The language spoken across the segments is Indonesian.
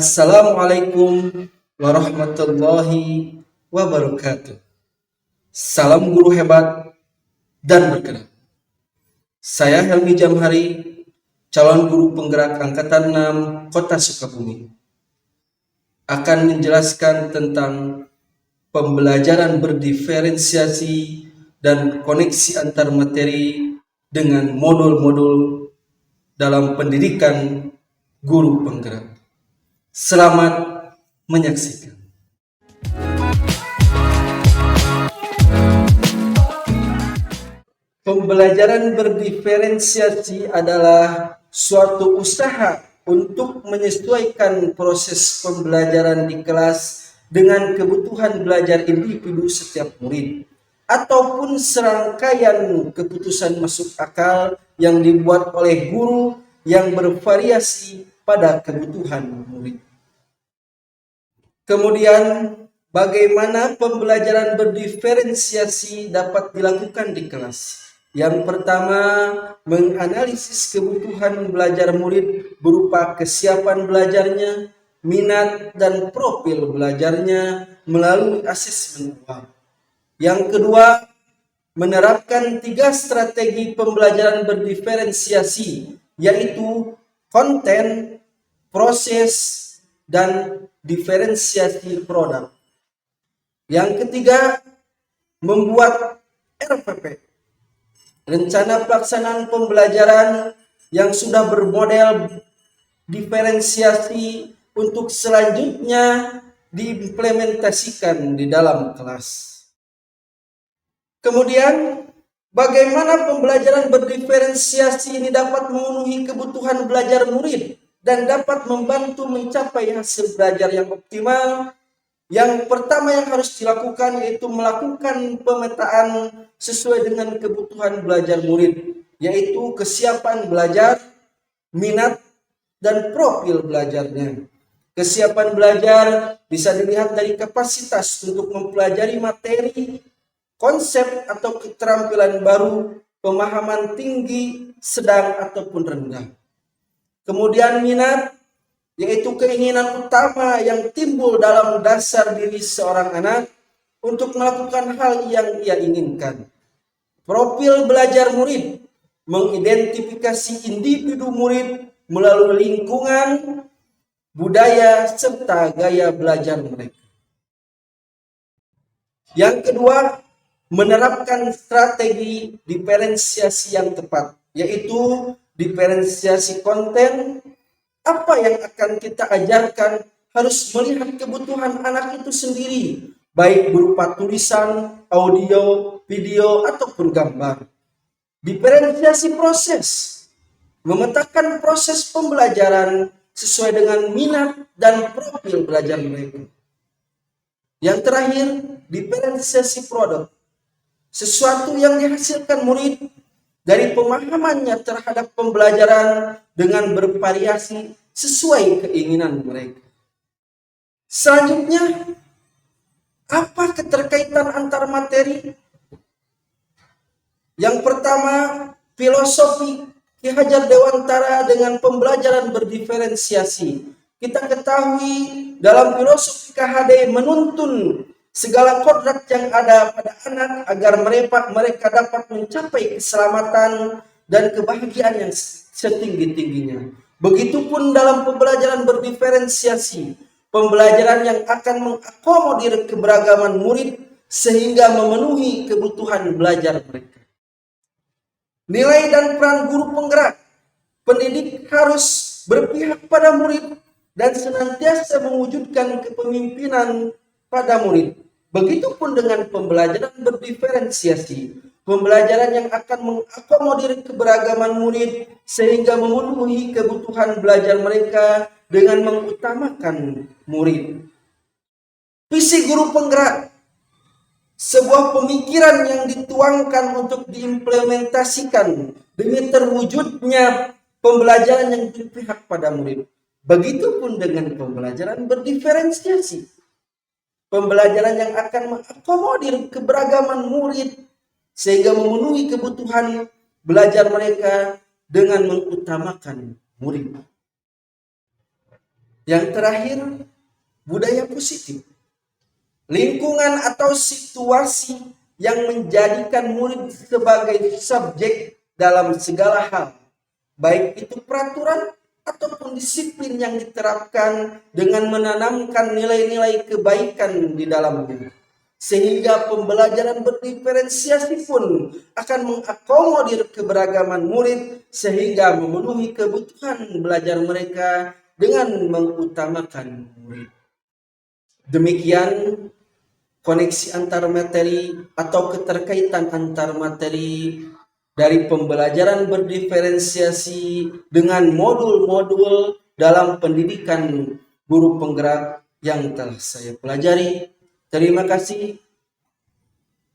Assalamualaikum warahmatullahi wabarakatuh. Salam guru hebat dan bergerak. Saya Helmi Jamhari, calon guru penggerak Angkatan 6 Kota Sukabumi, akan menjelaskan tentang pembelajaran berdiferensiasi dan koneksi antar materi dengan modul-modul dalam pendidikan guru penggerak. Selamat menyaksikan. Pembelajaran berdiferensiasi adalah suatu usaha untuk menyesuaikan proses pembelajaran di kelas dengan kebutuhan belajar individu setiap murid, ataupun serangkaian keputusan masuk akal yang dibuat oleh guru yang bervariasi pada kebutuhan murid. Kemudian, bagaimana pembelajaran berdiferensiasi dapat dilakukan di kelas? Yang pertama, menganalisis kebutuhan belajar murid berupa kesiapan belajarnya, minat dan profil belajarnya melalui asesmen ulang. Yang kedua, menerapkan 3 strategi pembelajaran berdiferensiasi, yaitu konten, proses, dan diferensiasi produk. Yang ketiga, membuat RPP, rencana pelaksanaan pembelajaran yang sudah bermodel diferensiasi untuk selanjutnya diimplementasikan di dalam kelas. Kemudian, bagaimana pembelajaran berdiferensiasi ini dapat memenuhi kebutuhan belajar murid dan dapat membantu mencapai hasil belajar yang optimal? Yang pertama yang harus dilakukan yaitu melakukan pemetaan sesuai dengan kebutuhan belajar murid, yaitu kesiapan belajar, minat, dan profil belajarnya. Kesiapan belajar bisa dilihat dari kapasitas untuk mempelajari materi, konsep atau keterampilan baru, pemahaman tinggi, sedang, ataupun rendah. Kemudian minat, yaitu keinginan utama yang timbul dalam dasar diri seorang anak untuk melakukan hal yang ia inginkan. Profil belajar murid, mengidentifikasi individu murid melalui lingkungan, budaya, serta gaya belajar mereka. Yang kedua, menerapkan strategi diferensiasi yang tepat, yaitu diferensiasi konten. Apa yang akan kita ajarkan harus melihat kebutuhan anak itu sendiri, baik berupa tulisan, audio, video, ataupun gambar. Diferensiasi proses, memetakan proses pembelajaran sesuai dengan minat dan profil belajar mereka. Yang terakhir, diferensiasi produk, sesuatu yang dihasilkan murid dari pemahamannya terhadap pembelajaran dengan bervariasi sesuai keinginan mereka. Selanjutnya, apa keterkaitan antar materi? Yang pertama, filosofi Ki Hajar Dewantara dengan pembelajaran berdiferensiasi. Kita ketahui dalam filosofi KHD menuntun segala kodrat yang ada pada anak agar mereka dapat mencapai keselamatan dan kebahagiaan yang setinggi-tingginya. Begitupun dalam pembelajaran berdiferensiasi, pembelajaran yang akan mengakomodir keberagaman murid sehingga memenuhi kebutuhan belajar mereka. Nilai dan peran guru penggerak, pendidik harus berpihak pada murid dan senantiasa mewujudkan kepemimpinan pada murid. Begitupun dengan pembelajaran berdiferensiasi, pembelajaran yang akan mengakomodir keberagaman murid sehingga memenuhi kebutuhan belajar mereka dengan mengutamakan murid. Visi guru penggerak, sebuah pemikiran yang dituangkan untuk diimplementasikan demi terwujudnya pembelajaran yang berpihak pada murid. Begitupun dengan pembelajaran berdiferensiasi, pembelajaran yang akan mengakomodir keberagaman murid sehingga memenuhi kebutuhan belajar mereka dengan mengutamakan murid. Yang terakhir, budaya positif. Lingkungan atau situasi yang menjadikan murid sebagai subjek dalam segala hal, baik itu peraturan ataupun disiplin yang diterapkan dengan menanamkan nilai-nilai kebaikan di dalamnya. Sehingga pembelajaran berdiferensiasi pun akan mengakomodir keberagaman murid sehingga memenuhi kebutuhan belajar mereka dengan mengutamakan murid. Demikian koneksi antar materi atau keterkaitan antar materi dari pembelajaran berdiferensiasi dengan modul-modul dalam pendidikan guru penggerak yang telah saya pelajari. Terima kasih.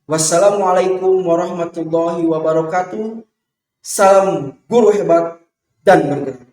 Wassalamualaikum warahmatullahi wabarakatuh. Salam guru hebat dan bergerak.